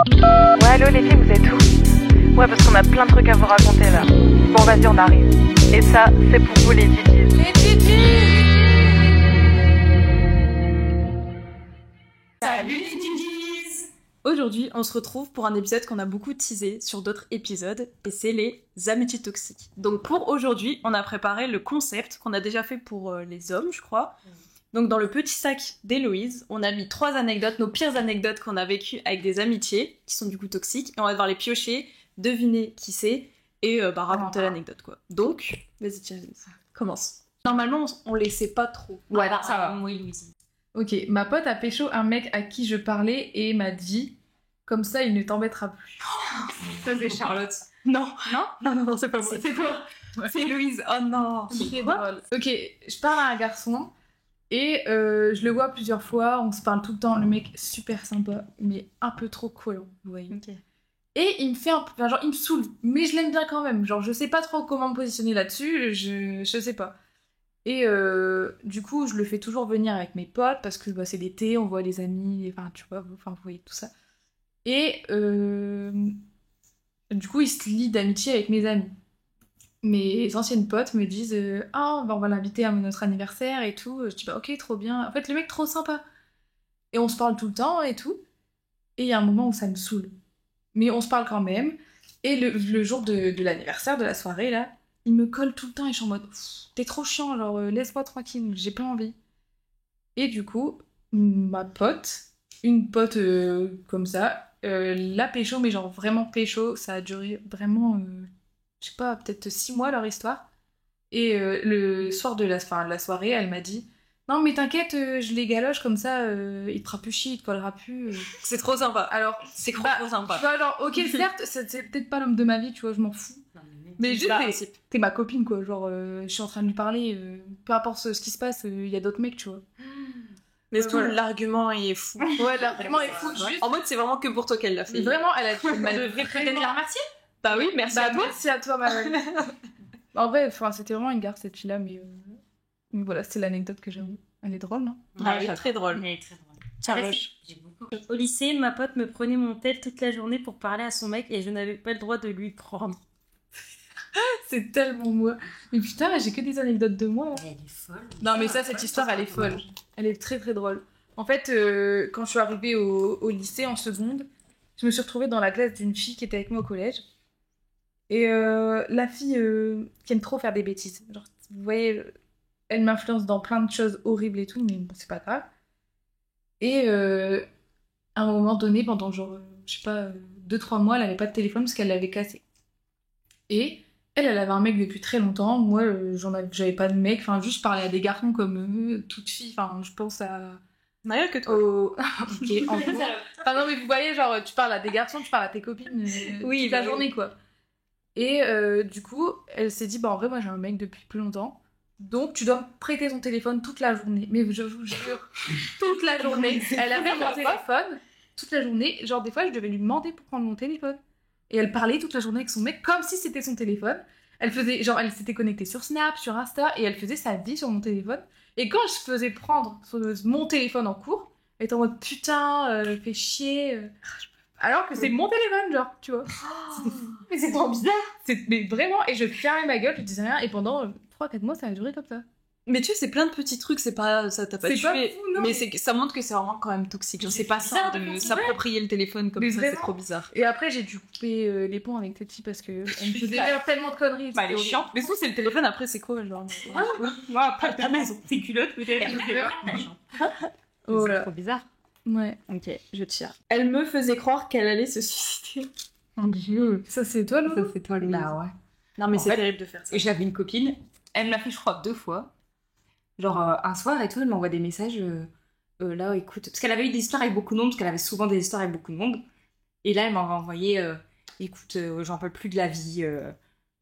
Ouais, allô les filles, vous êtes où? Ouais, parce qu'on a plein de trucs à vous raconter là. Bon, vas-y, on arrive. Et ça, c'est pour vous les Didis. Les Didis! Salut les Didis! Aujourd'hui, on se retrouve pour un épisode qu'on a beaucoup teasé sur d'autres épisodes, et c'est les amitiés toxiques. Donc pour aujourd'hui, on a préparé le concept qu'on a déjà fait pour les hommes, je crois. Donc dans le petit sac d'Héloïse, on a mis 3 anecdotes, nos pires anecdotes qu'on a vécues avec des amitiés, qui sont du coup toxiques, et on va devoir les piocher, deviner qui c'est, et raconter l'anecdote, quoi. Donc, vas-y Thierry, commence. Normalement, on les sait pas trop. Ouais, ça va. Oui, Louise. Ok, ma pote a pécho un mec à qui je parlais et m'a dit « Comme ça, il ne t'embêtera plus. » Ça, c'est Charlotte. Non, Non non, c'est pas moi. C'est toi. Ouais. C'est Héloïse, oh non. Très drôle. Ok, je parle à un garçon et je le vois plusieurs fois, on se parle tout le temps, le mec super sympa, mais un peu trop collant, vous voyez. Ok. Et il me fait un peu, enfin, genre il me saoule, mais je l'aime bien quand même, genre je sais pas trop comment me positionner là-dessus, je sais pas. Et du coup je le fais toujours venir avec mes potes, parce que bah, c'est l'été, on voit les amis, enfin tu vois, enfin, vous voyez tout ça. Et du coup il se lie d'amitié avec mes amis. Mes anciennes potes me disent ah bah, on va l'inviter à notre anniversaire et tout. Je dis bah ok, trop bien. En fait le mec trop sympa. Et on se parle tout le temps et tout. Et il y a un moment où ça me saoule. Mais on se parle quand même. Et le jour de l'anniversaire, de la soirée là, il me colle tout le temps et je suis en mode t'es trop chiant, genre laisse-moi tranquille, j'ai pas envie. Et du coup, ma pote, une pote comme ça, l'a pécho, mais genre vraiment pécho, ça a duré vraiment, je sais pas, peut-être 6 mois leur histoire. Et le soir de la soirée, elle m'a dit non mais t'inquiète, je les galoche comme ça, il te fera plus chier, il te collera plus. C'est trop sympa. Alors, C'est trop tu sympa. vois, genre, ok, certes, c'est peut-être pas l'homme de ma vie, tu vois, je m'en fous. Mais juste, t'es ma copine, quoi. Genre, je suis en train de lui parler, peu importe ce qui se passe, il y a d'autres mecs, tu vois. Mais tout, voilà. l'argument il est fou. Ouais, l'argument est fou. Juste, En mode, c'est vraiment que pour toi qu'elle l'a fait. vraiment, elle a Je devrais peut-être la remercier. Bah oui, merci Bah, à toi. merci à toi, ma belle. En vrai, c'était vraiment une garce, cette fille-là, mais voilà, c'est l'anecdote que j'aime. Elle est drôle, non? Ah oui, très drôle. Elle est très drôle. Charlotte. J'ai beaucoup. Au lycée, ma pote me prenait mon tel toute la journée pour parler à son mec et je n'avais pas le droit de lui prendre. C'est tellement moi. Mais putain, j'ai que des anecdotes de moi. Là. Elle est folle. Non, mais ça, cette histoire, elle est folle. Elle est très très drôle. En fait, quand je suis arrivée au lycée en seconde, je me suis retrouvée dans la classe d'une fille qui était avec moi au collège. Et la fille qui aime trop faire des bêtises. Genre, vous voyez, elle m'influence dans plein de choses horribles et tout, mais bon, c'est pas grave. Et à un moment donné, pendant genre, je sais pas, 2-3 mois, elle avait pas de téléphone parce qu'elle l'avait cassé. Et elle avait un mec depuis très longtemps. Moi, j'avais pas de mec. Enfin, juste je parlais à des garçons comme toute fille. Enfin, je pense à... Rien que toi. Ok, en gros. Enfin, non, mais vous voyez, genre, tu parles à des garçons, tu parles à tes copines Oui, toute la bah journée, quoi. Et du coup, elle s'est dit, bah en vrai, moi j'ai un mec depuis plus longtemps. Donc, tu dois me prêter ton téléphone toute la journée. Mais je vous jure, toute la journée. Elle avait mon téléphone toute la journée. Genre, des fois, je devais lui demander pour prendre mon téléphone. Et elle parlait toute la journée avec son mec comme si c'était son téléphone. Elle faisait, genre, elle s'était connectée sur Snap, sur Insta, et elle faisait sa vie sur mon téléphone. Et quand je faisais prendre mon téléphone en cours, elle était en mode putain, fais chier. Alors que c'est mon téléphone, genre, tu vois. Mais c'est trop bizarre. Mais vraiment, et je fermais ma gueule, je disais rien, et pendant 3-4 mois, ça a duré comme ça. Mais tu sais, c'est plein de petits trucs, c'est pas ça t'a pas C'est tué. pas fou, non. Mais ça montre que c'est vraiment quand même toxique. Genre, c'est pas ça bizarre de de s'approprier le téléphone comme Mais ça, c'est vraiment. trop bizarre. Et après, j'ai dû couper les ponts avec cette fille parce que elle me faisait faire tellement de conneries. Bah, elle est c'était chiante. Mais surtout, c'est le téléphone, après, c'est quoi, genre Moi, pas ta maison. Tes culottes, peut-être. horrible. Oh là. Trop bizarre. Ouais. Ok, je tire. Elle me faisait croire qu'elle allait se suicider. Mon Dieu. Ça, c'est toi, Lolo? c'est toi, Louise. Bah ouais. Non, mais En c'est fait, terrible de faire ça. Et j'avais une copine, elle me l'a fait, je crois, 2 fois. Genre, un soir et tout, elle m'envoie des messages. Là, écoute. Parce qu'elle avait eu des histoires avec beaucoup de monde, parce qu'elle avait souvent des histoires avec beaucoup de monde. Et là, elle m'avait envoyé écoute, j'en peux plus de la vie.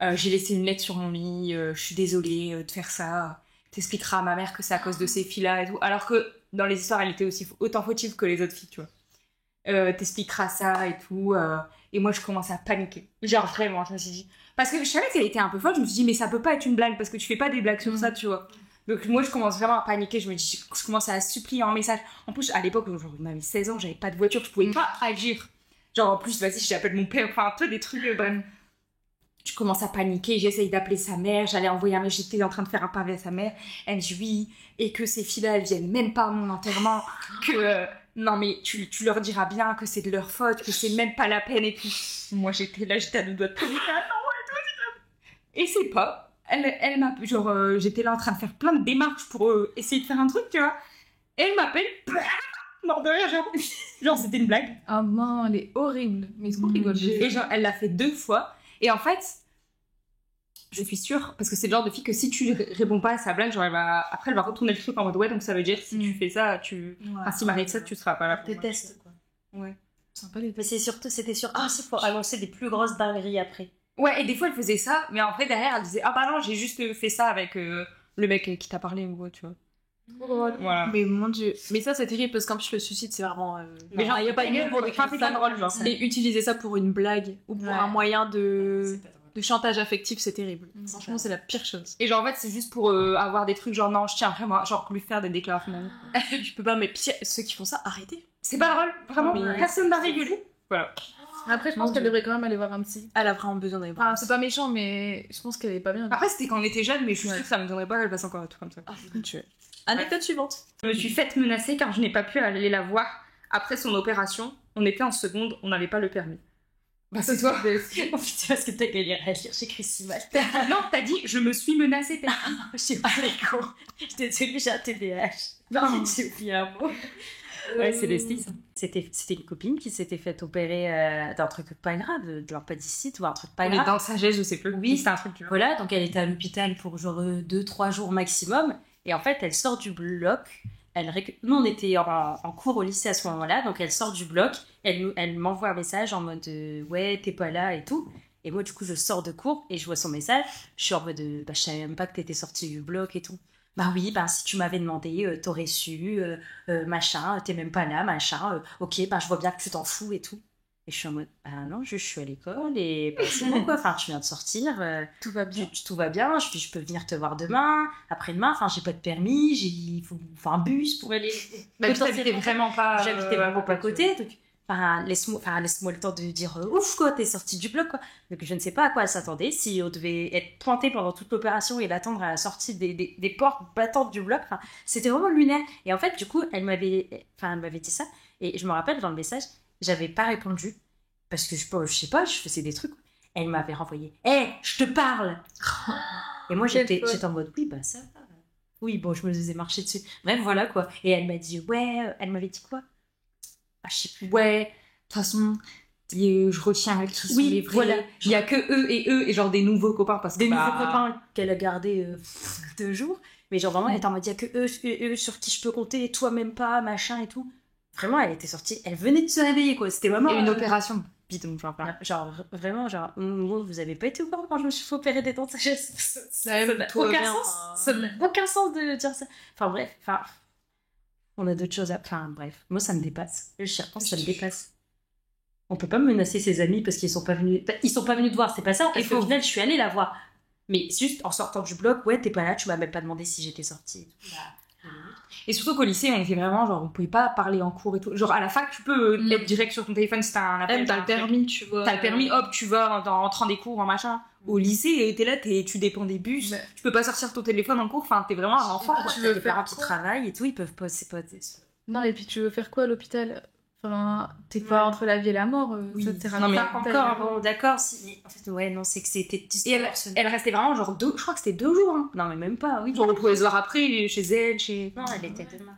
J'ai laissé une lettre sur mon lit. Je suis désolée de faire ça. T'expliqueras à ma mère que c'est à cause de ces filles-là et tout. Alors que dans les histoires, elle était aussi autant fautive que les autres filles, tu vois. T'expliqueras ça et tout. Et moi, je commençais à paniquer. Genre, vraiment, je me suis dit. Parce que je savais qu'elle était un peu folle. Je me suis dit, mais ça peut pas être une blague parce que tu fais pas des blagues sur ça, tu vois. Donc, moi, je commence vraiment à paniquer. Je commence à supplier en message. En plus, à l'époque, on avait 16 ans, j'avais pas de voiture, je pouvais pas agir. Genre, en plus, vas-y, j'appelle mon père, enfin, toi, des trucs, bref. Je commence à paniquer, j'essaye d'appeler sa mère, j'allais envoyer un mail, j'étais en train de faire un pavé à sa mère, elle me dit oui, et que ces filles-là, elles viennent même pas à mon enterrement, que non mais tu leur diras bien que c'est de leur faute, que c'est même pas la peine et tout. Moi j'étais à deux doigts de pleurer, ah non, et c'est pas, elle m'a, genre j'étais là en train de faire plein de démarches pour essayer de faire un truc, tu vois, et elle m'appelle, mort de rire, genre c'était une blague. Ah man, elle est horrible. Mais est-ce qu'on rigole Et genre, elle l'a fait 2 fois. Et en fait, je suis sûre, parce que c'est le genre de fille que si tu réponds pas à sa blague, genre après elle va retourner le truc en mode ouais, donc ça veut dire si tu fais ça, enfin, si m'arrive ça, tu seras pas là. Pour Des moi. tests, quoi. Ouais. Sympa les Mais c'était surtout aussi pour annoncer des plus grosses dingueries après. Ouais, et des fois elle faisait ça, mais en fait derrière elle disait ah bah non, j'ai juste fait ça avec le mec qui t'a parlé ou quoi, tu vois. Voilà. Mais mon dieu. Mais ça, c'est terrible parce qu'en plus, le suicide, c'est vraiment. Mais genre, il n'y a pas de mots pour décrire c'est pas ça. drôle, genre. Et utiliser ça pour une blague ou pour un moyen de chantage affectif, c'est terrible. Franchement, c'est la pire chose. Et genre en fait c'est juste pour avoir des trucs genre non, je tiens vraiment, genre lui faire des déclarations d'amour. Je peux pas, mais pire, ceux qui font ça, arrêtez. C'est pas drôle, vraiment, Mais- personne n'a rigolé. Voilà. Après, je pense qu'elle devrait quand même aller voir un psy. Elle a vraiment besoin d'aller voir. Enfin, c'est pas méchant, mais je pense qu'elle est pas bien. Après c'était quand on était jeunes, mais je suis sûre que ça me donnerait pas qu'elle fasse encore un truc comme ça. Anecdote suivante. Je me suis faite menacer car je n'ai pas pu aller la voir après son opération. On était en seconde, on n'avait pas le permis. Bah c'est toi. Oh putain, parce que t'as galéré à lire, j'écris si mal. Non, t'as dit je me suis menacée. Je sais pas les cons. J'étais désolée, j'ai un TDAH. Non, j'ai oublié un mot. Ouais, c'est les six. C'était une copine qui s'était faite opérer d'un truc pas grave, de l'appendicite ou un truc pas On est grave. dans sagesse, je sais plus. Oui. c'est un truc. Tu vois. Voilà, donc elle était à l'hôpital pour genre 2-3 jours maximum. Et en fait, elle sort du bloc. Nous, on était en cours au lycée à ce moment-là. Donc, elle sort du bloc. Elle m'envoie un message en mode ouais, t'es pas là et tout. Et moi, du coup, je sors de cours et je vois son message. Je suis en mode bah, je savais même pas que t'étais sortie du bloc et tout. Bah oui, bah si tu m'avais demandé, t'aurais su, machin, t'es même pas là, machin. Ok, bah je vois bien que tu t'en fous et tout. Et je suis en mode, bah non, je suis à l'école et bah, c'est bon quoi, enfin tu viens de sortir, Tout va bien. tout va bien, je peux venir te voir demain, après-demain, enfin j'ai pas de permis, il faut un bus pour aller... Bah, j'habitais vraiment pas. J'habitais vraiment pas à côté, donc laisse-moi le temps de dire ouf quoi, t'es sortie du bloc quoi. Donc je ne sais pas à quoi elle s'attendait, si on devait être pointé pendant toute l'opération et l'attendre à la sortie des portes battantes du bloc, enfin c'était vraiment lunaire. Et en fait du coup elle m'avait dit ça, et je me rappelle dans le message, j'avais pas répondu parce que je sais pas, je faisais des trucs. Elle m'avait renvoyé hé, je te parle. Et moi j'étais en mode oui bah ça va. Oui bon, je me faisais marcher dessus. Bref voilà quoi. Et elle m'a dit ouais, elle m'avait dit quoi? Ah, je sais plus. Ouais, de toute façon, je retiens qui sont les vrais. voilà. Il y a que eux et genre des nouveaux copains parce que Des bah, nouveaux copains qu'elle a gardés 2 jours. Mais genre vraiment, elle était en mode, il y a que eux sur qui je peux compter, et toi même pas, machin et tout. Vraiment, elle était sortie, elle venait de se réveiller quoi. C'était vraiment Et une opération bidon, genre. genre vraiment, genre vous avez pas été au courant quand je me suis fait opérer des dents de sagesse. Ça n'a tout va aucun bien, sens. enfin. Ça n'a aucun sens de dire ça. Enfin bref, on a d'autres choses à... Enfin bref, moi ça me dépasse. Je repense, ça me dépasse. On peut pas menacer ses amis parce qu'ils sont pas venus... Ils sont pas venus te voir, c'est pas ça. Parce qu'au final, je suis allée la voir. Mais juste en sortant du bloc, ouais, t'es pas là, tu m'as même pas demandé si j'étais sortie. Et tout. Et surtout qu'au lycée, on était vraiment genre, on pouvait pas parler en cours et tout. Genre à la fac, tu peux être direct sur ton téléphone si t'as un appel. Même t'as le permis, tu vois. T'as le permis, hop, tu vas en rentrant des cours, en machin. Au lycée, t'es là, tu dépends des bus. Ouais. Tu peux pas sortir ton téléphone en cours, enfin, t'es vraiment un enfant. quoi. Tu veux Tes faire parents qui quoi? travaillent et tout, ils peuvent pas... C'est pas... Non, et puis tu veux faire quoi à l'hôpital? Enfin, t'es pas entre la vie et la mort. Oui. Ça te sert à Non, mais quoi, Encore, t'as- bon, d'accord, si... mais en fait, ouais, non, c'est que c'était Et elle disproportionné. restait vraiment genre je crois que c'était 2 jours. Hein. Non, mais même pas, oui. Genre on pouvait se voir après, chez elle, chez... Non, elle était demain.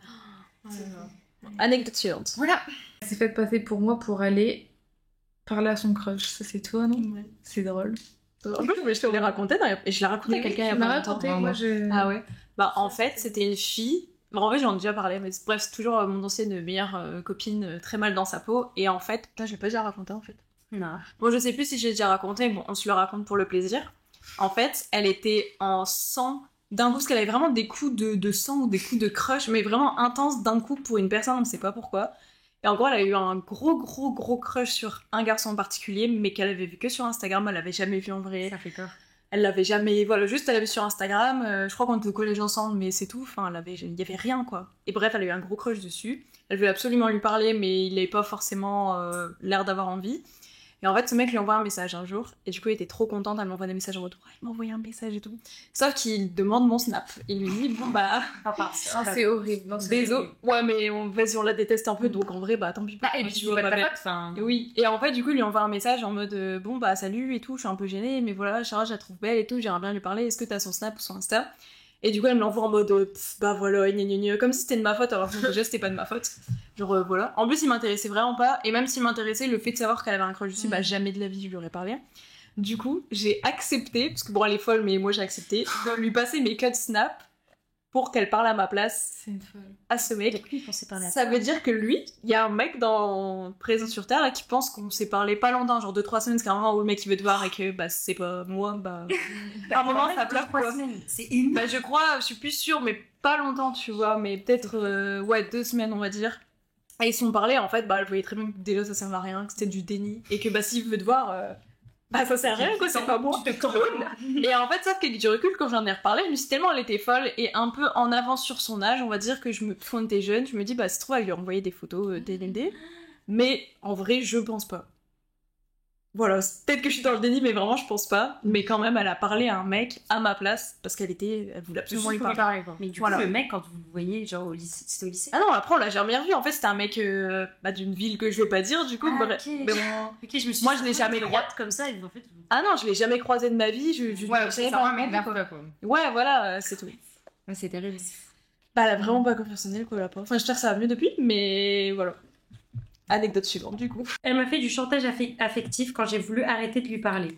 Anecdote suivante. Voilà. Elle s'est fait passer pour moi pour aller parler à son crush. Ça, c'est toi, non? C'est drôle. En plus, je te l'ai raconté, et je l'ai raconté à quelqu'un il y a Tu m'as pas longtemps. raconté, moi je... Ah ouais. Bah en fait, c'était une fille. Bon, en fait, j'en ai déjà parlé, mais bref, c'est toujours mon ancienne meilleure copine très mal dans sa peau. Et en fait, putain, je l'ai pas déjà raconté en fait. Non. Bon, je sais plus si j'ai déjà raconté, bon, on se le raconte pour le plaisir. En fait, elle était en sang d'un coup, parce qu'elle avait vraiment des coups de sang ou des coups de crush, mais vraiment intenses d'un coup pour une personne, on ne sait pas pourquoi. Et en gros, elle a eu un gros crush sur un garçon en particulier, mais qu'elle avait vu que sur Instagram, elle l'avait jamais vu en vrai. Ça fait peur. Elle l'avait jamais, voilà, juste elle l'avait vu sur Instagram, je crois qu'on était au collège ensemble, mais c'est tout, enfin, il y avait rien, quoi. Et bref, elle a eu un gros crush dessus, Elle veut absolument lui parler, mais il n'avait pas forcément l'air d'avoir envie. Et en fait, ce mec lui envoie un message un jour, et du coup, il était trop contente, elle m'envoie des messages en mode ouais, il m'a envoyé un message et tout. Sauf qu'il demande mon Snap. Il lui dit bon bah. C'est horrible. Non, Désolé. Ouais, mais vas-y, on la déteste un peu, donc en vrai, bah tant pis. Et puis tu vois pas ta faute, enfin. Oui, et en fait, du coup, il lui envoie un message en mode bon bah salut et tout, je suis un peu gênée, mais voilà, Charles, je la trouve belle et tout, j'aimerais bien lui parler, est-ce que t'as son Snap ou son Insta? Et du coup, elle me l'envoie en mode bah voilà, comme si c'était de ma faute, alors que déjà c'était pas de ma faute. Genre voilà. En plus, il m'intéressait vraiment pas, et même s'il m'intéressait, le fait de savoir qu'elle avait un crush dessus, bah jamais de la vie je lui aurais parlé. Du coup, j'ai accepté, parce que bon, elle est folle, mais moi j'ai accepté, de lui passer mes codes Snap pour qu'elle parle à ma place C'est une folle. à ce mec. Donc lui, il pensait parler à Ça veut dire que lui, il y a un mec présent sur Terre là, qui pense qu'on s'est parlé pas longtemps, genre 2-3 semaines, c'est un moment où le mec il veut te voir et que bah c'est pas moi, bah. À un moment ça pleure quoi. C'est une. Bah je crois, je suis plus sûre, mais pas longtemps tu vois, mais peut-être ouais 2 semaines on va dire. Et ils se sont parlé en fait, bah elle voyait très bien que déjà ça servait à rien, que c'était du déni et que bah s'il veut te voir. Bah ça sert à rien quoi, c'est pas moi. Et en fait, sauf qu'avec du recul, quand j'en ai reparlé, je me suis tellement elle était folle et un peu en avance sur son âge, on va dire que je me quand on était jeune, je me dis bah c'est trop, elle lui a envoyé des photos DND, mais en vrai je pense pas. Voilà, peut-être que je suis dans le déni, mais vraiment je pense pas. Mais quand même, elle a parlé à un mec à ma place parce elle voulait absolument lui parler. Mais du Voilà. coup, le mec, quand vous le voyez, genre au lycée, c'était au lycée. Ah non, après on l'a jamais revu. En fait, c'était un mec d'une ville que je vais pas dire, du coup. Ah, bref. ok. Mais bon. Ok, je me suis Moi, je l'ai jamais droite comme ça, et en fait. Ah non, je l'ai jamais croisé de ma vie. Ouais, c'est pas un mec vers toi, quoi. Ouais, voilà, c'est tout. Ouais, c'est terrible. Bah, elle a vraiment pas confiance en elle, quoi, la pauvre. Enfin, j'espère que ça va mieux depuis, mais voilà. Anecdote suivante, du coup. Elle m'a fait du chantage affectif quand j'ai voulu arrêter de lui parler.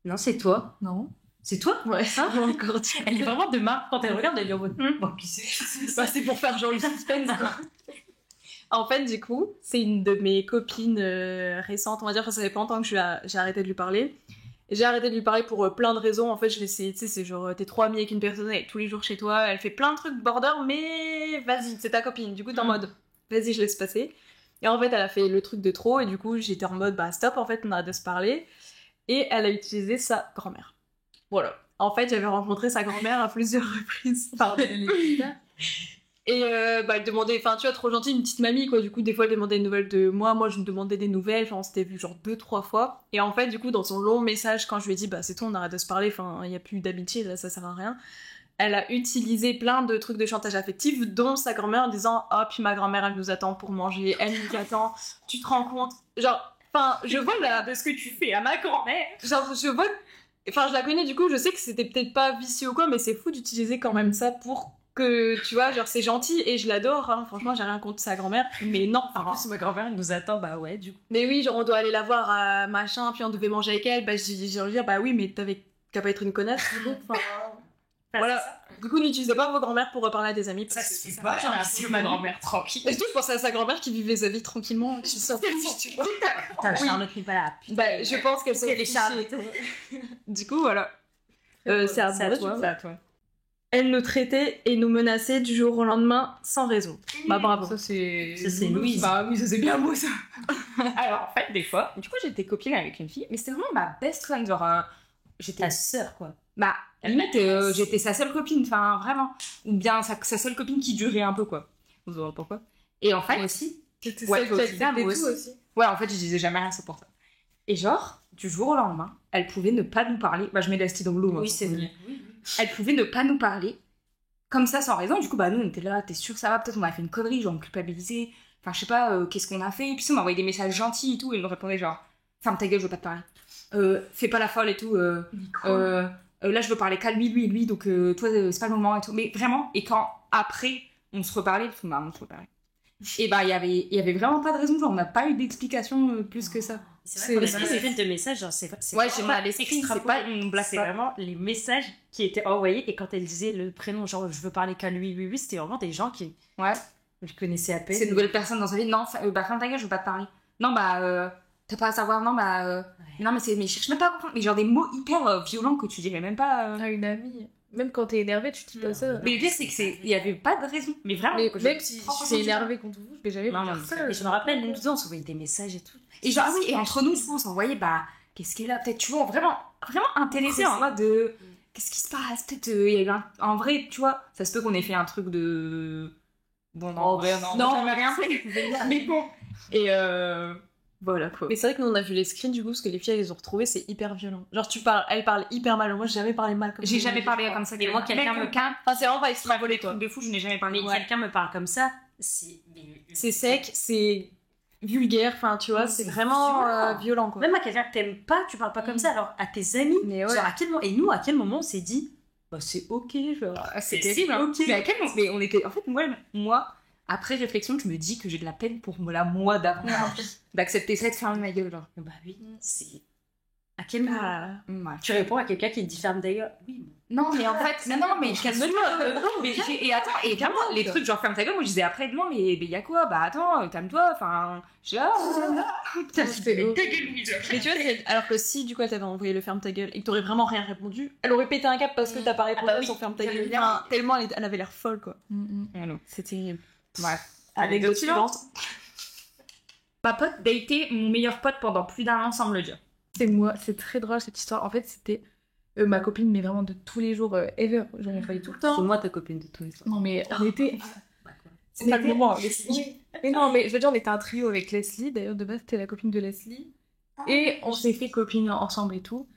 Non, c'est toi. Non. C'est toi. Ouais, ça, encore. Elle est vraiment de marre quand elle regarde, elle est en mode bon, qui c'est Bah, c'est pour faire genre le suspense, quoi. En fait, du coup, c'est une de mes copines récentes, on va dire, que ça fait pas longtemps que j'ai arrêté de lui parler. Et j'ai arrêté de lui parler pour plein de raisons. En fait, je l'ai, tu sais, c'est genre, t'es trop amie avec une personne, elle est tous les jours chez toi, elle fait plein de trucs border, mais vas-y, c'est ta copine. Du coup, t'es en mode, vas-y, je laisse passer. Et en fait, elle a fait le truc de trop, et du coup, j'étais en mode, bah stop, en fait, on arrête de se parler. Et elle a utilisé sa grand-mère. Voilà. En fait, j'avais rencontré sa grand-mère à plusieurs reprises. Pardon. Et bah, elle demandait, enfin, tu vois, trop gentille, une petite mamie, quoi. Du coup, des fois, elle demandait des nouvelles de moi, je me demandais des nouvelles. Enfin, on s'était vu genre 2-3 fois. Et en fait, du coup, dans son long message, quand je lui ai dit, bah, c'est tout, on arrête de se parler, enfin, il n'y a plus d'amitié, là, ça sert à rien. Elle a utilisé plein de trucs de chantage affectif, dont sa grand-mère, en disant, oh, puis ma grand-mère, elle nous attend pour manger, elle nous attend, tu te rends compte? Genre, enfin, je vois là, de ce que tu fais à ma grand-mère. Genre, je vois, enfin, je la connais, du coup, je sais que c'était peut-être pas vicieux ou quoi, mais c'est fou d'utiliser quand même ça pour que, tu vois, genre, c'est gentil et je l'adore, hein. Franchement, j'ai rien contre sa grand-mère, mais non. En plus, ma grand-mère, elle nous attend, bah ouais, du coup. Mais oui, genre, on doit aller la voir à machin, puis on devait manger avec elle, bah, j'ai envie de dire, bah oui, mais t'avais qu'à pas être une connasse, du coup. Enfin, voilà. Du coup, n'utilisez pas vos grand-mères pour reparler à des amis. Ça, Parce que c'est pas genre, c'est ma grand-mère tranquille. Et je pensais à sa grand-mère qui vivait sa vie tranquillement. Je sors. Putain, Charlotte n'est pas là. Bah, je pense qu'elle s'est Elle est Charlotte. Du coup, voilà. C'est à toi. C'est à toi. Elle nous traitait et nous menaçait du jour au lendemain sans raison. Bah bravo. Ça, c'est Louise. Bah oui, ça, c'est bien beau, ça. Alors, en fait, des fois, du coup, j'étais copine avec une fille, mais c'était vraiment ma best friend. Genre, j'étais Ta sœur, quoi. bah, limite, j'étais sa seule copine, enfin, vraiment. Ou bien sa seule copine qui durait un peu, quoi. Vous saurez pourquoi. Et en fait... Moi aussi. Ouais, moi aussi. Ouais, en fait, je disais jamais rien, c'est pour ça. Et genre, du jour au lendemain, elle pouvait ne pas nous parler. Bah, je mets l'asti dans l'eau, moi. Oui, c'est vrai. Elle pouvait ne pas nous parler. Comme ça, sans raison. Du coup, bah, nous, on était là, t'es sûr que ça va? Peut-être on a fait une connerie, genre, on culpabilisait. Enfin, je sais pas, qu'est-ce qu'on a fait. Et puis, on m'a envoyé des messages gentils et tout, et elle me répondait genre, ferme ta gueule, je veux pas te parler. Fais pas la folle et tout. Là, je veux parler qu'à lui, donc toi, c'est pas le moment et tout. Mais vraiment, et quand après, on se reparlait, parce qu'on on se reparlait. Et bah, il y avait vraiment pas de raison, genre, on n'a pas eu d'explication plus que ça. C'est vrai qu'on a laissé de messages, genre, c'est Ouais, vraiment j'ai pas laissé extrapolé. c'est pas une blague. C'est vraiment les messages qui étaient envoyés, et quand elle disait le prénom, genre, je veux parler qu'à lui, c'était vraiment des gens qui Ouais. je connaissais à peine. C'est une nouvelle personne dans sa vie. Non, bah, ferme ta gueule, je veux pas te parler. Non, bah, t'as pas à savoir. Non, bah, non, mais je cherche même pas à comprendre. Mais genre des mots hyper violents que tu dirais même pas. À une amie. Même quand t'es énervé, tu dis pas ça. Mais le pire, c'est que il y avait pas de raison. Mais vraiment. Mais même si tu t'es énervé contre vous, je vais jamais Non, vous non, dire ça. Et je me rappelle, nous deux, on s'envoyait des messages et tout. Et genre, ah oui, et entre nous, du coup, on s'envoyait, bah, qu'est-ce qu'elle a? Peut-être, tu vois, vraiment intéressé en mode de. Qu'est-ce qui se passe? Peut-être, il y a eu en vrai, tu vois, ça se peut qu'on ait fait un truc de. Bon, non, Oh, en vrai, non, ça m'a rien fait. Mais bon. Et voilà quoi. Mais c'est vrai que nous on a vu les screens du coup, parce que les filles elles les ont retrouvés, c'est hyper violent. Genre elle parle hyper mal. Moi j'ai jamais parlé mal comme ça. J'ai jamais parlé comme ça. Mais moi, quelqu'un me calme. Enfin, c'est vraiment pas extravolé toi. Truc de fou, je n'ai jamais parlé. Mais quelqu'un me parle comme ça, c'est. C'est sec, c'est vulgaire, enfin tu vois, c'est vraiment violent quoi. Même à quelqu'un que t'aimes pas, tu parles pas comme ça. Alors à tes amis, Mais ouais. genre à quel moment. Et nous, à quel moment on s'est dit, bah c'est ok, genre. C'est terrible. Hein. Ok. Mais à quel moment mais on était. En fait, moi, après réflexion, je me dis que j'ai de la peine pour moi d'avant. D'accepter ça et de fermer ma gueule. Genre. Bah oui, c'est. À quel moment Ouais. tu réponds à quelqu'un qui te dit ferme d'ailleurs. Oui, Non, mais en fait, non, mais calme-toi. Et attends, et calme-toi. Les trucs genre ferme ta gueule, moi je disais après, non, mais y a quoi? Bah attends, calme-toi. Enfin, je suis là. Putain, c'était horrible. Mais tu vois, alors que si du coup elle t'avait envoyé le ferme ta gueule et que t'aurais vraiment rien répondu, elle aurait pété un câble parce que t'as pas répondu à son ferme ta gueule. Enfin, tellement elle avait l'air folle quoi. C'est terrible. Bref. Anecdote suivante. Ma pote datait mon meilleur pote pendant plus d'1 an sans me le dire. C'est moi, c'est très drôle cette histoire. En fait, c'était ma copine, mais vraiment de tous les jours, ever. J'en ai failli tout le temps. moi ta copine de tous les temps. Non, mais on était. C'est pas le moment, mais Oui. Mais non, mais je veux dire, on était un trio avec Leslie. D'ailleurs, de base, c'était la copine de Leslie. Et on s'est fait copines ensemble et tout.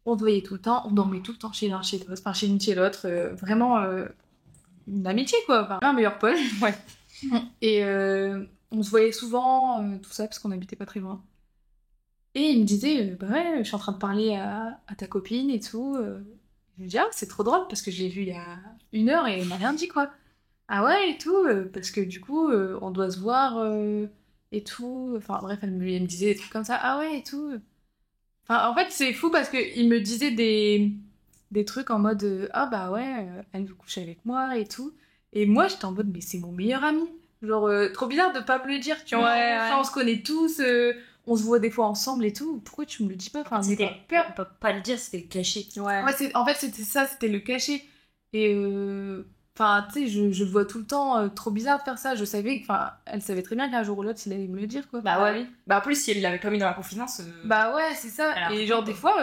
On se voyait tout le temps, on dormait tout le temps chez l'un, chez l'autre, enfin chez l'une, chez l'autre. Vraiment une amitié, quoi. Enfin, un meilleur pote. Ouais. Et on se voyait souvent, tout ça, parce qu'on habitait pas très loin. Et il me disait, bah ouais, je suis en train de parler à ta copine et tout. Je lui dis, ah, c'est trop drôle parce que je l'ai vue il y a 1 heure et elle m'a rien dit, quoi. Ah ouais, et tout, parce que du coup, on doit se voir et tout. Enfin, bref, elle me disait des trucs comme ça. Ah ouais, et tout. Enfin, en fait, c'est fou parce qu'il me disait des trucs en mode, ah bah ouais, elle veut coucher avec moi et tout. Et moi, j'étais en mode, mais c'est mon meilleur ami. Genre, trop bizarre de pas me le dire, tu vois. Enfin, on se connaît tous. On se voit des fois ensemble et tout. Pourquoi tu me le dis pas? Enfin, C'était peur. on peut pas le dire, c'était le caché. Ouais. Ouais, en fait, c'était ça, c'était le cachet. Et enfin, tu sais, je le vois tout le temps, trop bizarre de faire ça. Je savais, enfin, elle savait très bien qu'un jour ou l'autre, il allait me le dire, quoi. Bah ouais, oui. Bah en plus, si elle l'avait pas mis dans la confidence. Bah ouais, c'est ça. Elle a Et pris, genre, quoi. des fois,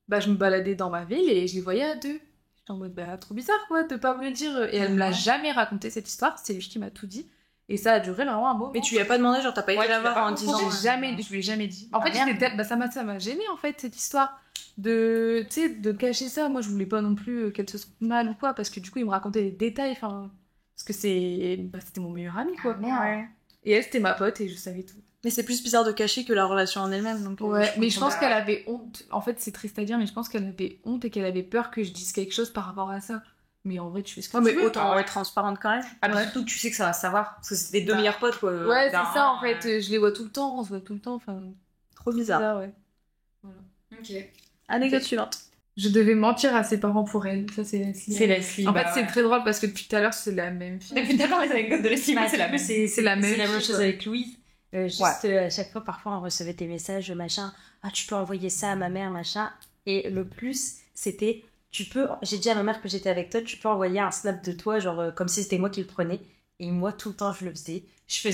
bah, je me baladais dans ma ville et je les voyais à deux. J'étais en mode, bah, trop bizarre, quoi, de pas me le dire. Et elle me l'a jamais raconté, cette histoire. C'est lui qui m'a tout dit. Et ça a duré vraiment un moment. Mais tu lui as pas demandé, genre t'as pas été la voir en disant. Je lui ai jamais dit. En fait, bah, ça m'a gêné en fait cette histoire de, tu sais, de cacher ça. Moi, je voulais pas non plus qu'elle se sente mal ou quoi, parce que du coup, il me racontait des détails. Enfin, parce que c'était mon meilleur ami, quoi. Merde. Et elle, c'était ma pote et je savais tout. Mais c'est plus bizarre de cacher que la relation en elle-même. Donc, Ouais, mais je pense qu'elle avait honte. En fait, c'est triste à dire, mais je pense qu'elle avait honte et qu'elle avait peur que je dise quelque chose par rapport à ça. Mais en vrai, tu fais ce que Ouais, tu mais veux. autant être transparente quand même. Ah, mais surtout que tu sais que ça va se savoir. Parce que c'est tes deux meilleurs potes, quoi. Ouais, c'est ça en fait. Je les vois tout le temps, on se voit tout le temps. Enfin, Trop bizarre. ouais. Ok. Anecdote suivante. Je devais mentir à ses parents pour elle. Ça, c'est Leslie. C'est Leslie. En bah fait, c'est très drôle parce que depuis tout à l'heure, c'est la même fille. Depuis tout à l'heure, les anecdotes de Leslie, Bah, c'est la même. C'est la même chose chose avec Louise. Juste à chaque fois, parfois, on recevait tes messages, machin. Ah, tu peux envoyer ça à ma mère, machin. Et le plus, c'était, j'ai dit à ma mère que j'étais avec toi, tu peux envoyer un snap de toi, genre comme si c'était moi qui le prenais. Et moi, tout le temps, je le faisais. Je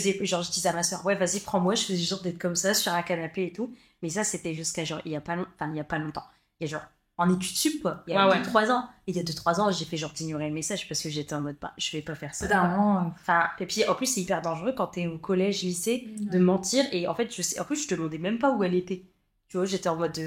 disais à ma soeur, ouais, vas-y, prends-moi. Je faisais genre d'être comme ça, sur un canapé et tout. Mais ça, c'était jusqu'à genre, il y a pas longtemps. Il y a genre, en études sup, quoi. Il y a 2-3 ans. Et il y a 2-3 ans, j'ai fait genre d'ignorer le message parce que j'étais en mode, je vais pas faire ça. Enfin, et puis, en plus, c'est hyper dangereux quand t'es au collège, lycée, de mentir. Et en fait, en plus, je te demandais même pas où elle était. Tu vois, j'étais en mode,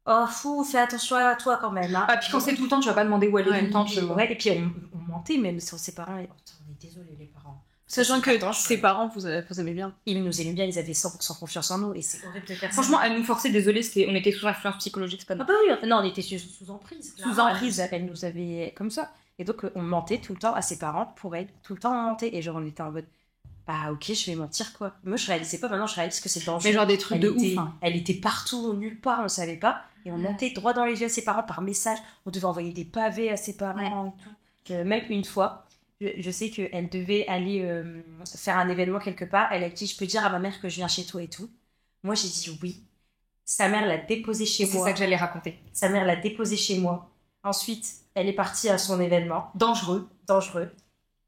oh, fou, fais attention à toi quand même. Hein. Ah, puis quand c'est tout le temps, tu vas pas demander où elle est tout le temps. Ouais, et puis on mentait même sur ses parents. Et... on est désolé, les parents. Sachant que ses parents, vous aimez bien. Ils nous aimaient bien, ils avaient 100% confiance en nous. Et c'est horrible de faire ça. Franchement, à nous forcer, désolé, on était sous influence psychologique, c'est pas Ah normal. bah oui, enfin, non, on était sous emprise. Sous emprise, elle nous avait comme ça. Et donc, on mentait tout le temps à ses parents pour elle. Tout le temps, on mentait. Et genre, on était en mode, bah ok, je vais mentir, quoi. Moi, je réalisais pas, maintenant, je réalise que c'est dangereux. Mais genre des trucs de ouf. Elle était partout, nulle part, on savait pas. Et on mentait droit dans les yeux à ses parents par message. On devait envoyer des pavés à ses parents et tout. Même une fois, je sais qu'elle devait aller faire un événement quelque part. Elle a dit, je peux dire à ma mère que je viens chez toi et tout. Moi, j'ai dit oui. Sa mère l'a déposée chez moi. C'est ça que j'allais raconter. Sa mère l'a déposée chez moi. Ensuite, elle est partie à son événement. Dangereux.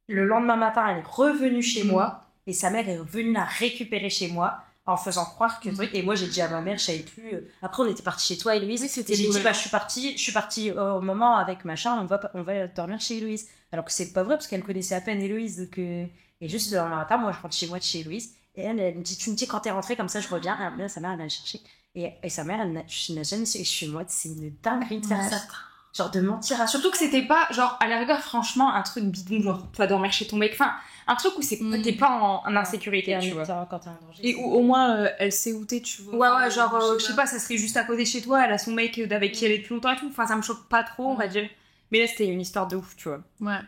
Le lendemain matin, elle est revenue chez moi. Et sa mère est revenue la récupérer chez moi en faisant croire que truc. Et moi, j'ai dit à ma mère, je savais plus. Après, on était partis chez toi, Héloïse. Oui, c'était et j'ai dit, Noël. bah, je suis partie au moment avec machin, on va dormir chez Héloïse. Alors que c'est pas vrai, parce qu'elle connaissait à peine Héloïse. Donc, et juste le lendemain matin, moi, je rentre chez moi de chez Héloïse. Et elle me dit, tu me dis quand t'es rentrée, comme ça, je reviens. Et là, sa mère, elle m'a chercher. Et sa mère, elle n'a jamais su. Et je suis moi, c'est une dinguerie de faire ça. Genre de mentir à Surtout que c'était pas, genre, à la rigueur, franchement, un truc bidon, genre, tu vas dormir chez ton mec. Enfin, un truc où t'es pas en insécurité, tu vois. Quand t'es en danger. Et où au moins elle sait où t'es, tu vois. Ouais, genre, je sais pas, ça serait juste à côté de chez toi, elle a son mec avec qui elle est depuis longtemps et tout. Enfin, ça me choque pas trop, on va dire. Mais là, c'était une histoire de ouf, tu vois. Ouais.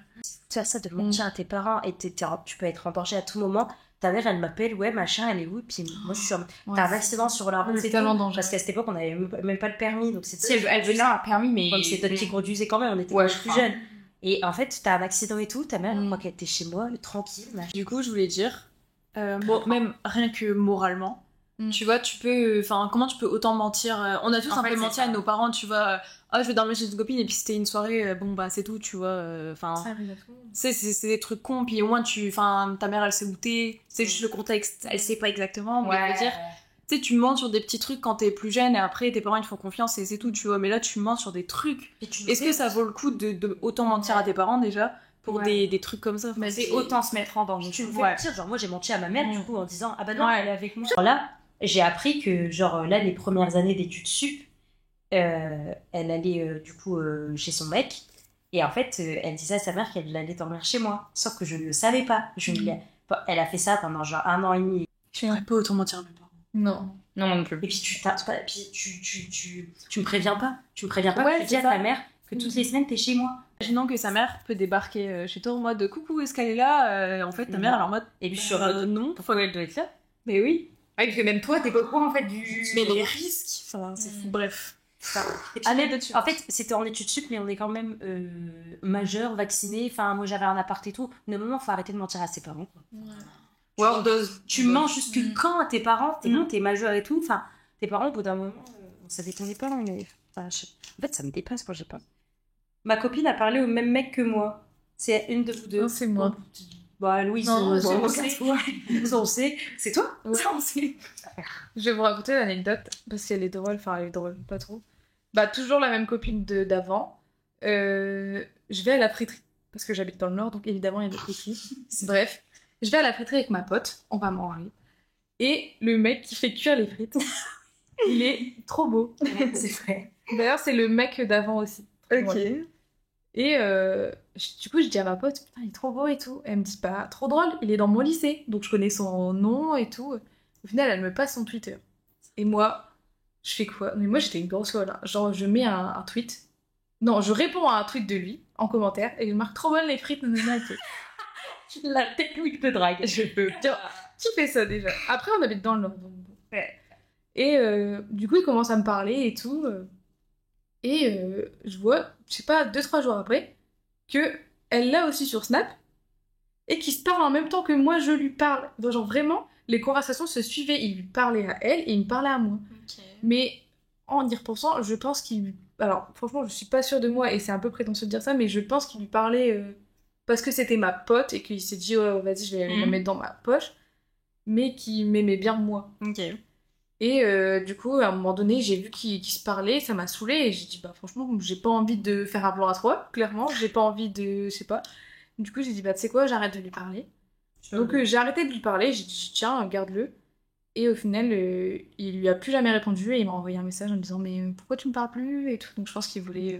Tu as ça de mentir à tes parents et tu peux être en danger à tout moment. Ta mère, elle m'appelle, ouais, machin, elle est où? Puis moi, je suis en... T'as un accident sur la route, C'est c'est tellement tout. dangereux. Parce qu'à cette époque, on avait même pas le permis. Donc Si, elle venait un permis, mais. Comme c'est toi qui conduisais quand même, on était Ouais, plus je crois. jeunes. Et en fait, t'as un accident et tout, ta mère, moi qu'elle était chez moi, tranquille. Du coup, je voulais dire, bon, même rien que moralement, Mm. tu vois, tu peux, enfin, comment tu peux autant mentir on a tous En un fait, peu c'est menti ça. à nos parents, tu vois. Ah, je vais dormir chez une copine et puis c'était une soirée, bon bah c'est tout, tu vois. Enfin, Ça arrive à tout le monde. c'est des trucs cons, puis au moins enfin, ta mère elle sait où t'es, c'est juste le contexte, elle sait pas exactement, mais je veux dire, tu sais, tu mens sur des petits trucs quand t'es plus jeune et après tes parents ils te font confiance et c'est tout, tu vois. Mais là, tu mens sur des trucs. Est-ce que ça vaut le coup de autant mentir à tes parents déjà pour des trucs comme ça? Mais C'est autant se mettre en danger. Tu me fais Ouais. mentir, genre moi j'ai menti à ma mère du coup en disant ah bah non, Ouais. elle est avec moi. Alors là, j'ai appris que genre là les premières années d'études sup, elle allait du coup chez son mec et en fait elle disait à sa mère qu'elle allait dormir chez moi. Sauf que je ne le savais pas. Elle a fait ça pendant genre 1 an et demi. Je n'aimerais pas autant mentir à mes parents. Non. Non, moi non plus. Et puis tu me préviens pas. Tu me préviens pas. Ouais, tu dis c'est à ça. ta mère que toutes les semaines t'es chez moi. Imaginons que sa mère peut débarquer chez toi en mode coucou, est-ce qu'elle est là en fait, ta mère elle est en mode Et puis je suis en mode non. pourquoi elle doit être là? Mais oui. Ouais, parce que même toi, t'es pas au courant en fait du. Mais les risques, enfin, c'est fou. Bref. Et puis, Allez, dessus. en fait, c'était en études sup, mais on est quand même majeur, vacciné. Enfin, moi j'avais un appart et tout. De moment, faut arrêter de mentir à ses parents. Quoi. Tu mens jusque quand à tes parents? T'es bon, t'es majeur et tout. Enfin, tes parents, au bout d'un moment, ça déconne pas. Mais... Enfin, en fait, ça me dépasse, moi, j'ai pas. Ma copine a parlé au même mec que moi. C'est une de vous deux. Non, c'est moi. Bah, Louise, Non, on c'est sait. Ça, on sait. C'est toi? Ouais. Ça, on sait. Je vais vous raconter l'anecdote parce qu'elle est drôle, enfin elle est drôle, pas trop. Bah toujours la même copine d'avant. Je vais à la friterie parce que j'habite dans le nord, donc évidemment il y a des friteries. Bref, je vais à la friterie avec ma pote, on va manger. Et le mec qui fait cuire les frites, il est trop beau. C'est vrai. D'ailleurs c'est le mec d'avant aussi. Très drôle. Et du coup je dis à ma pote, putain il est trop beau et tout. Elle me dit pas, trop drôle, il est dans mon lycée, donc je connais son nom et tout. Au final, elle me passe son Twitter. Et moi, je fais quoi? Mais moi, j'étais une grosse folle. Hein. Genre, je mets un tweet. Non, je réponds à un tweet de lui, en commentaire, et je marque trop bonne les frites, nanana et tout. La technique de drague. Je peux. Qui fait ça, déjà? Après, on habite dans le Nord, donc bon. Ouais. Et du coup, il commence à me parler et tout. Et je vois, je sais pas, 2-3 jours après, que elle l'a aussi sur Snap, et qu'il se parle en même temps que moi, je lui parle. Donc, genre, vraiment... Les conversations se suivaient, il lui parlait à elle et il me parlait à moi. Mais en y repensant, je pense qu'il... Alors, franchement, je suis pas sûre de moi et c'est un peu prétentieux de dire ça, mais je pense qu'il lui parlait parce que c'était ma pote et qu'il s'est dit, oh, vas-y, je vais la mettre dans ma poche, mais qu'il m'aimait bien moi. Ok. Et du coup, à un moment donné, j'ai vu qu'ils se parlaient, ça m'a saoulée et j'ai dit, bah franchement, j'ai pas envie de faire un plan à 3, clairement, j'ai pas envie de... Je sais pas. Du coup, j'ai dit, bah tu sais quoi, j'arrête de lui parler. Donc j'ai arrêté de lui parler, j'ai dit tiens, garde-le. Et au final, il lui a plus jamais répondu et il m'a envoyé un message en me disant mais pourquoi tu me parles plus et tout. Donc je pense qu'il voulait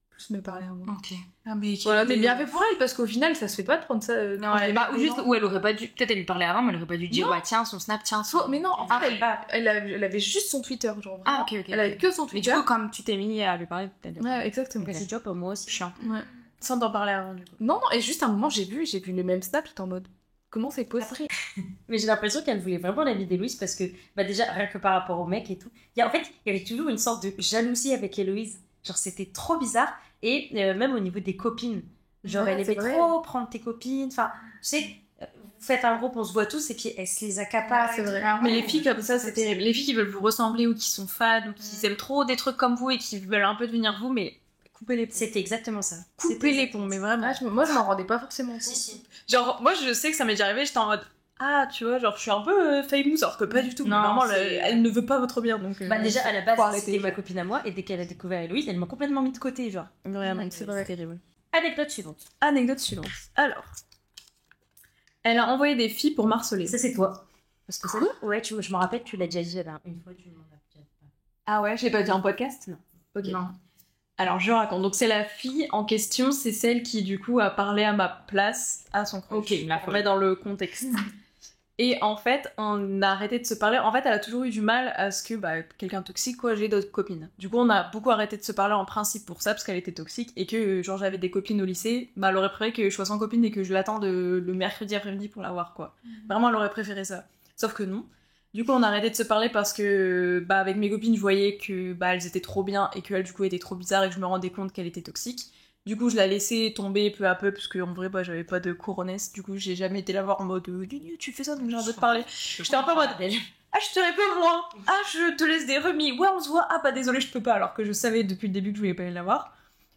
plus me parler à moi. Ok. Ah, mais Voilà, mais bien fait pour elle parce qu'au final, ça se fait pas de prendre ça. Non, ou juste, ou elle aurait pas dû. Peut-être elle lui parlait avant, mais elle aurait pas dû dire, Non. ouais, tiens, son Snap, tiens, son. Mais non, en Ah, fait, elle avait juste son Twitter, genre. Ah, vraiment. ok. Elle avait que son Mais Twitter. du coup, comme tu t'es mis à lui parler, peut-être. Ouais, exactement. C'est job pour moi aussi. Chiant. Ouais. sans t'en parler avant, du coup. Non, et juste un moment, j'ai vu le même snap, j'étais en mode comment c'est possible? Mais j'ai l'impression qu'elle voulait vraiment la vie d'Héloïse parce que, bah déjà, rien que par rapport au mec et tout, en fait, il y avait toujours une sorte de jalousie avec Héloïse. Genre, c'était trop bizarre. Et même au niveau des copines. Genre, Ouais, elle c'est aimait vrai. trop prendre tes copines. Enfin, tu sais, vous faites un groupe, on se voit tous et puis elle se les accapare. C'est vrai. Mais les filles comme ça, c'est terrible. Les filles qui veulent vous ressembler ou qui sont fans ou qui aiment trop des trucs comme vous et qui veulent un peu devenir vous, mais coupez les ponts. C'était exactement ça. Coupez les ponts, mais vraiment. Moi, je m'en rendais pas forcément compte. Si, si. Genre, moi, je sais que ça m'est déjà arrivé, j'étais en mode ah, tu vois, genre, je suis un peu famous, alors que pas du tout. Non, Vraiment, c'est- elle ne veut pas votre bien, donc... Bah déjà à la faut base arrêter. c'était ma copine à moi et dès qu'elle a découvert Héloïse elle m'a complètement mis de côté genre. Vraiment, Ouais, c'est vrai. terrible. Anecdote suivante. Anecdote suivante. Alors, elle a envoyé des filles pour marceler. Ça c'est toi. Parce que ça, ouais je me rappelle tu l'as déjà dit une fois tu m'en as déjà parlé. Ah ouais, j'ai pas dit en podcast? Non. Ok. Non. Alors, je raconte. Donc, c'est la fille en question, c'est celle qui, du coup, a parlé à ma place à son crush. Ok, la On met dans le contexte. Et en fait, on a arrêté de se parler. En fait, elle a toujours eu du mal à ce que quelqu'un toxique, quoi, j'ai d'autres copines. Du coup, on a beaucoup arrêté de se parler en principe pour ça, parce qu'elle était toxique, et que, genre, j'avais des copines au lycée, elle aurait préféré que je sois sans copine et que je l'attende le mercredi après-midi pour la voir, quoi. Vraiment, elle aurait préféré ça. Sauf que non. Du coup, on a arrêté de se parler parce que, avec mes copines, je voyais que, elles étaient trop bien et qu'elle, du coup, était trop bizarre et que je me rendais compte qu'elle était toxique. Du coup, je la laissais tomber peu à peu parce qu'en vrai, j'avais pas de coronesse. Du coup, j'ai jamais été la voir en mode tu fais ça, donc j'ai envie de te parler. J'étais un peu en mode ah, je te réponds moi. Ah, je te laisse des remis. Ouais, on se voit. Ah, désolé, je peux pas. Alors que je savais depuis le début que je voulais pas aller la voir.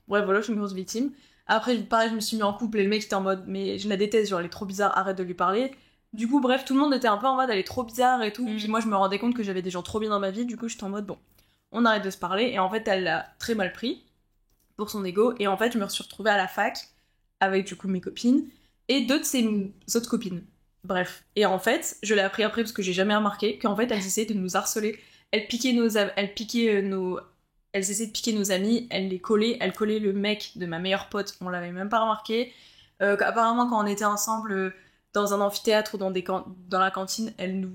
Bref, voilà, je suis une grosse victime. Après, pareil, je me suis mis en couple et le mec était en mode mais je la déteste, genre elle est trop bizarre, arrête de lui parler. Du coup, bref, tout le monde était un peu en mode elle est trop bizarre et tout. Puis moi, je me rendais compte que j'avais des gens trop bien dans ma vie. Du coup, j'étais en mode bon, on arrête de se parler. Et en fait, elle l'a très mal pris pour son ego. Et en fait, je me suis retrouvée à la fac avec du coup mes copines et deux de ses autres copines. Bref. Et en fait, je l'ai appris après parce que j'ai jamais remarqué qu'en fait, elles essayaient de nous harceler. Elles essayaient de piquer nos amis, elles collaient le mec de ma meilleure pote, on l'avait même pas remarqué. Apparemment, quand on était ensemble dans un amphithéâtre ou dans la cantine, elles nous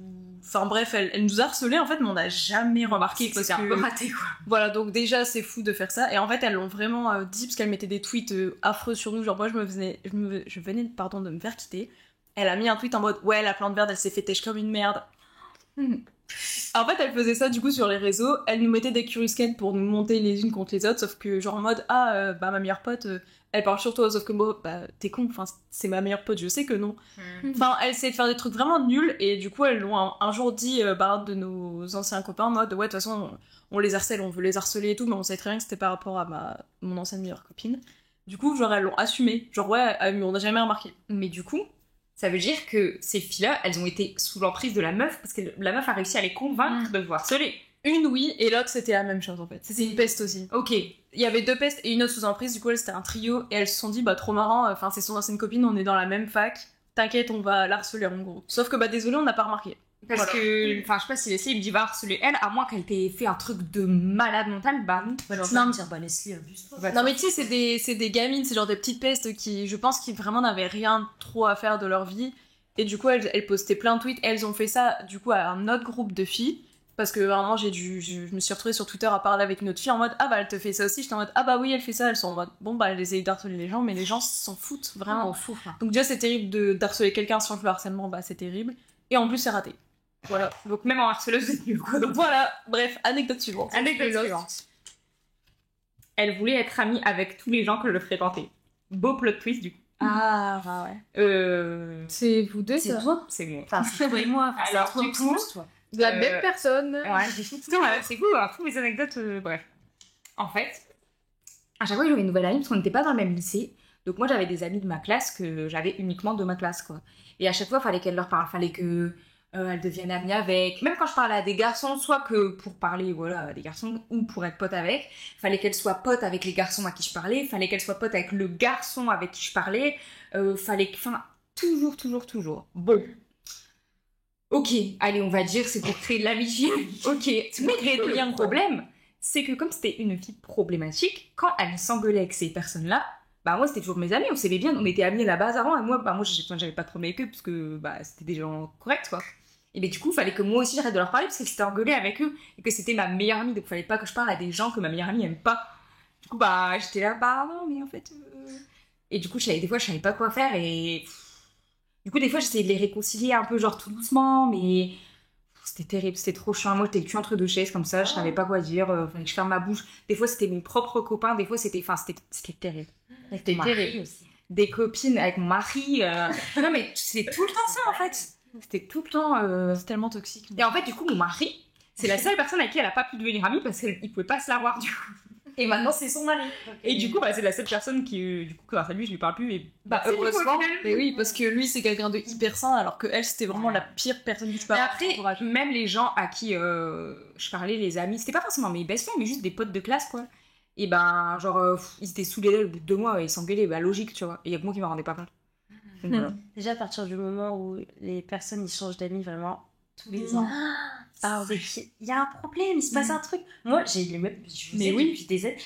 harcelaient en fait, mais on n'a jamais remarqué parce C'est un que... peu raté, quoi. Voilà, donc déjà c'est fou de faire ça. Et en fait, elles l'ont vraiment dit parce qu'elles mettaient des tweets affreux sur nous. Genre moi, je venais de me faire quitter. Elle a mis un tweet en mode ouais, la plante verte, elle s'est fait têche comme une merde. En fait, elle faisait ça du coup sur les réseaux. Elle nous mettait des curious scans pour nous monter les unes contre les autres. Sauf que genre en mode ma meilleure pote, elle parle sur toi. Sauf que moi, t'es con. Enfin, c'est ma meilleure pote. Je sais que non. Enfin, elle essayait de faire des trucs vraiment nuls. Et du coup, elles l'ont un jour dit de nos anciens copains en mode ouais, de toute façon, on les harcèle, on veut les harceler et tout, mais on savait très bien que c'était par rapport à mon ancienne meilleure copine. Du coup, genre elles l'ont assumé. Genre ouais, on n'a jamais remarqué. Mais du coup, ça veut dire que ces filles-là, elles ont été sous l'emprise de la meuf parce que la meuf a réussi à les convaincre de vous harceler. Une oui, et l'autre c'était la même chose en fait. C'était une peste aussi. Ok. Il y avait deux pestes et une autre sous emprise, du coup c'était un trio et elles se sont dit trop marrant, enfin c'est son ancienne copine, on est dans la même fac, t'inquiète on va l'harceler en gros. Sauf que désolé on n'a pas remarqué. Parce que, enfin je sais pas si Leslie il me dit va harceler elle, à moins qu'elle t'ait fait un truc de malade mental, Non, dire Leslie abuse-toi. Non mais tu sais c'est des gamines, c'est genre des petites pestes qui je pense qu'ils vraiment n'avaient rien trop à faire de leur vie. Et du coup elles postaient plein de tweets, elles ont fait ça du coup à un autre groupe de filles. Parce que vraiment, je me suis retrouvée sur Twitter à parler avec une autre fille en mode elle te fait ça aussi. J'étais en mode oui, elle fait ça. Elles sont en mode elle essaye d'harceler les gens, mais les gens s'en foutent vraiment. On fout. Donc, déjà, c'est terrible d'harceler quelqu'un sans que le harcèlement, c'est terrible. Et en plus, c'est raté. Voilà. Donc, même en harceleuse, c'est nul quoi. Donc, voilà. Bref, anecdote suivante. Anecdote suivante. Elle voulait être amie avec tous les gens que je fréquentais. Beau plot twist du coup. Ah, ouais. C'est vous deux, C'est ça? toi. C'est moi. Enfin, c'est toi et moi. Alors, c'est du toi, coup, toi. De la même personne. Ouais, c'est cool, hein, tous mes anecdotes, bref. En fait, à chaque fois que j'avais une nouvelle amie, parce qu'on n'était pas dans le même lycée, donc moi j'avais des amis de ma classe que j'avais uniquement de ma classe, quoi. Et à chaque fois, il fallait qu'elle leur parle, fallait que elles deviennent amies avec. Même quand je parlais à des garçons, soit que pour parler, à des garçons, ou pour être pote avec, fallait qu'elles soient potes avec les garçons à qui je parlais, fallait qu'elles soient potes avec le garçon avec qui je parlais, toujours. Bon. Ok, allez, on va dire c'est pour créer de l'amitié. Ok, mais il y a un problème, c'est que comme c'était une fille problématique, quand elle s'engueulait avec ces personnes-là, moi c'était toujours mes amis, on s'aimait bien, on était amis à la base avant, et moi j'avais pas de problème avec eux, parce que c'était des gens corrects, quoi. Et du coup, il fallait que moi aussi j'arrête de leur parler, parce qu'elle s'était engueulée avec eux, et que c'était ma meilleure amie, donc il fallait pas que je parle à des gens que ma meilleure amie aime pas. Du coup, j'étais là, non, mais en fait... Et du coup, des fois, je savais pas quoi faire, et... Du coup, des fois, j'essayais de les réconcilier un peu, genre tout doucement, mais c'était terrible, c'était trop chiant. Moi, j'étais le cul entre deux chaises, comme ça, je savais pas quoi dire, fallait que je ferme ma bouche. Des fois, c'était mes propres copains, des fois, c'était terrible. C'était terrible. Des copines avec mon mari. Non, mais c'était tout le temps ça, en fait. C'était tout le temps. C'est tellement toxique. Et en fait, du coup, mon mari, c'est la seule personne avec qui elle a pas pu devenir amie parce qu'il pouvait pas se la voir, du coup. Et maintenant, c'est son mari. Et du coup, bah, c'est la seule personne qui, du coup, grâce à lui, je lui parle plus. Et Bah, heureusement. Mais oui, parce que lui, c'est quelqu'un de hyper sain, alors que elle, c'était vraiment la pire personne que tu peux Mais avoir. après, même les gens à qui je parlais, les amis, c'était pas forcément mes best friends, mais juste des potes de classe, quoi. Et ben, genre, ils étaient saoulés d'elle au bout de 2 mois et ils s'engueulaient, bah logique, tu vois. Et il y a que moi qui m'en rendais pas compte. Donc, voilà. Déjà, à partir du moment où les personnes ils changent d'amis vraiment tous les ans, Ah oui. il y a un problème, il se passe un truc. Moi, j'ai les mêmes. Mais oui. Depuis des années.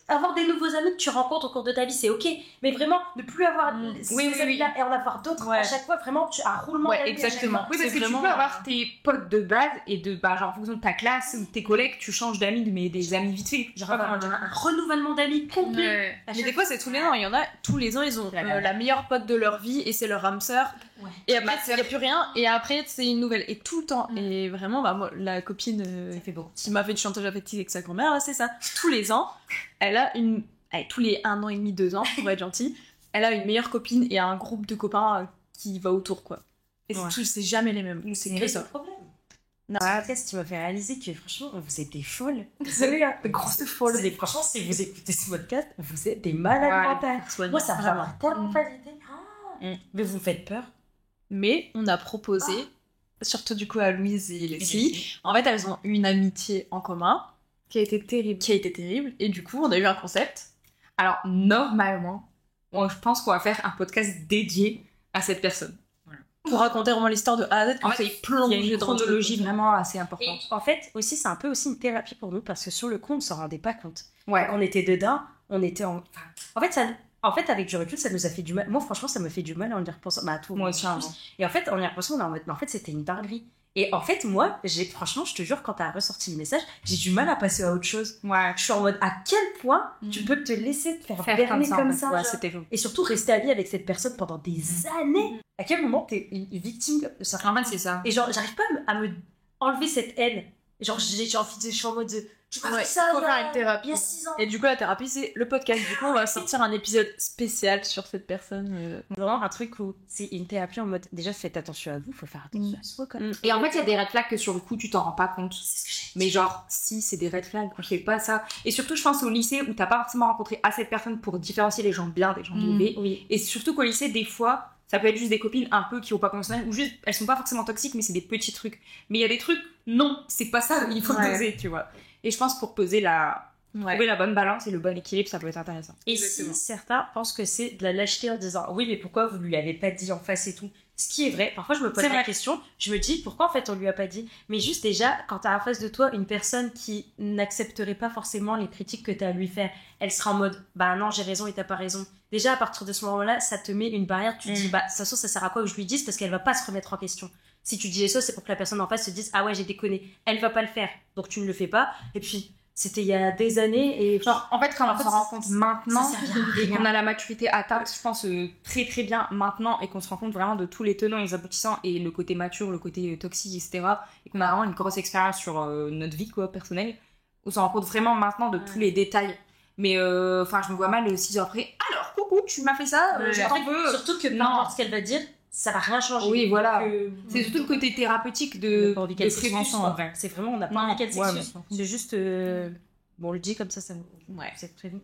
Avoir des nouveaux amis que tu rencontres au cours de ta vie, c'est ok. Mais vraiment, ne plus avoir ces amis-là et en avoir d'autres à chaque fois, vraiment, tu as un roulement d'amis. Exactement. Oui, parce que tu peux avoir tes potes de base et bah, genre, en fonction de ta classe ou de tes collègues, tu changes d'amis, mais des amis vite fait. Genre, un renouvellement d'amis complet. Mais des fois, c'est tous les ans. Il y en a, tous les ans, ils ont la meilleure pote de leur vie et c'est leur âme sœur. Ouais. Et après, il n'y a plus rien. Et après, c'est une nouvelle. Et tout le temps. Et vraiment, bah, moi, la copine Ça fait beaucoup. qui m'a fait du chantage affectif avec sa grand-mère, là, c'est ça. Tous les ans, elle a une. Allez, tous les 1 an et demi, 2 ans, pour être gentille, elle a une meilleure copine et un groupe de copains qui va autour, quoi. Et c'est jamais les mêmes. C'est que ça. Problème. Non, test qui m'a fait réaliser que franchement, vous êtes des folles. Désolée, hein, de grosses folles. Franchement, si vous écoutez ce podcast, vous êtes des malades mentales. Moi, ça me vraiment tellement validé. Mais vous me faites peur. Mais on a proposé, surtout du coup à Louise et Leslie, en fait, elles ont une amitié en commun qui a été terrible. Et du coup, on a eu un concept. Alors, normalement, je pense qu'on va faire un podcast dédié à cette personne. Pour raconter vraiment l'histoire de A à Z. En fait, il y a une chronologie vraiment assez Et importante. en fait, aussi, c'est un peu aussi une thérapie pour nous parce que sur le coup, on ne s'en rendait pas compte. Ouais. On était dedans, on était en. En fait, avec du recul, ça nous a fait du mal. Moi, franchement, ça me fait du mal en y repensant. Bah, à tout. Moi aussi, hein. Et en fait, en y repensant, on est en mode, mais en fait, c'était une dinguerie. Et en fait, moi, franchement, je te jure, quand t'as ressorti le message, j'ai du mal à passer à autre chose. Ouais. Je suis en mode, à quel point tu peux te laisser te faire berner comme ça. Ouais, c'était fou. Et surtout, rester ami avec cette personne pendant des années. À quel moment t'es une victime de ça? En fait, c'est ça. Et genre, j'arrive pas à me enlever cette haine. Genre, je suis en mode, tu m'as fait ça, faut faire une thérapie. il y a 6 ans. Et du coup, la thérapie, c'est le podcast. Du coup, on va sortir un épisode spécial sur cette personne. Vraiment un truc où c'est une thérapie en mode, déjà, faites attention à vous, faut faire attention à soi, quand même. Et en fait, il y a des red flags que sur le coup, tu t'en rends pas compte. Mais genre, si, c'est des red flags, on fait pas ça. Et surtout, je pense au lycée où t'as pas forcément rencontré assez de personnes pour différencier les gens bien des gens mauvais. Oui. Et surtout qu'au lycée, des fois, ça peut être juste des copines un peu qui ont pas conscience, ou juste, elles sont pas forcément toxiques, mais c'est des petits trucs. Mais il y a des trucs, non, c'est pas ça, il faut le poser, tu vois. Et je pense pour poser trouver la bonne balance et le bon équilibre, ça peut être intéressant. Et si certains pensent que c'est de la lâcheté en disant, oui, mais pourquoi vous lui avez pas dit en face et tout? Ce qui est vrai, parfois je me pose la question, je me dis, pourquoi en fait on lui a pas dit? Mais juste déjà, quand t'as en face de toi une personne qui n'accepterait pas forcément les critiques que t'as à lui faire, elle sera en mode, bah non, j'ai raison et t'as pas raison. Déjà, à partir de ce moment-là, ça te met une barrière, tu te dis, bah, de toute façon, ça sert à quoi que je lui dise parce qu'elle va pas se remettre en question. Si tu dis ça, c'est pour que la personne en face se dise, ah ouais, j'ai déconné. Elle va pas le faire. Donc tu ne le fais pas. Et puis, c'était il y a des années et genre, en fait, quand on s'en rend compte maintenant et qu'on a la maturité atteinte, je pense très très bien maintenant et qu'on se rend compte vraiment de tous les tenants et les aboutissants et le côté mature, le côté toxique, etc. Et qu'on a vraiment une grosse expérience sur notre vie, quoi, personnelle. On s'en rend compte vraiment maintenant de tous les détails. Mais enfin, je me vois mal aussi après. Alors, coucou, tu m'as fait ça, je t'en veux. Surtout que n'importe ce qu'elle va dire, ça va rien changer. Oui, voilà. C'est surtout le côté thérapeutique de prévention, en vrai. C'est vraiment, on n'a pas envie qu'elle s'excuse. C'est juste, bon, on le dit comme ça c'est très bon.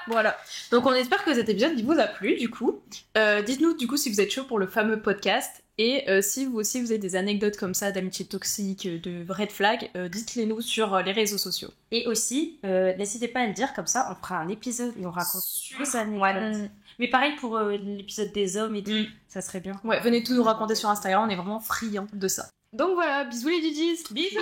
Voilà. Donc, on espère que cet épisode vous a plu, du coup. Dites-nous, du coup, si vous êtes chaud pour le fameux podcast. Et si vous aussi, vous avez des anecdotes comme ça, d'amitié toxique, de red flag, dites-les nous sur les réseaux sociaux. Et aussi, n'hésitez pas à le dire, comme ça, on fera un épisode et on raconte vos anecdotes. Mais pareil pour l'épisode des hommes et tout, ça serait bien. Ouais, venez tout nous raconter sur Instagram, on est vraiment friands de ça. Donc voilà, bisous les Didis. Bisous.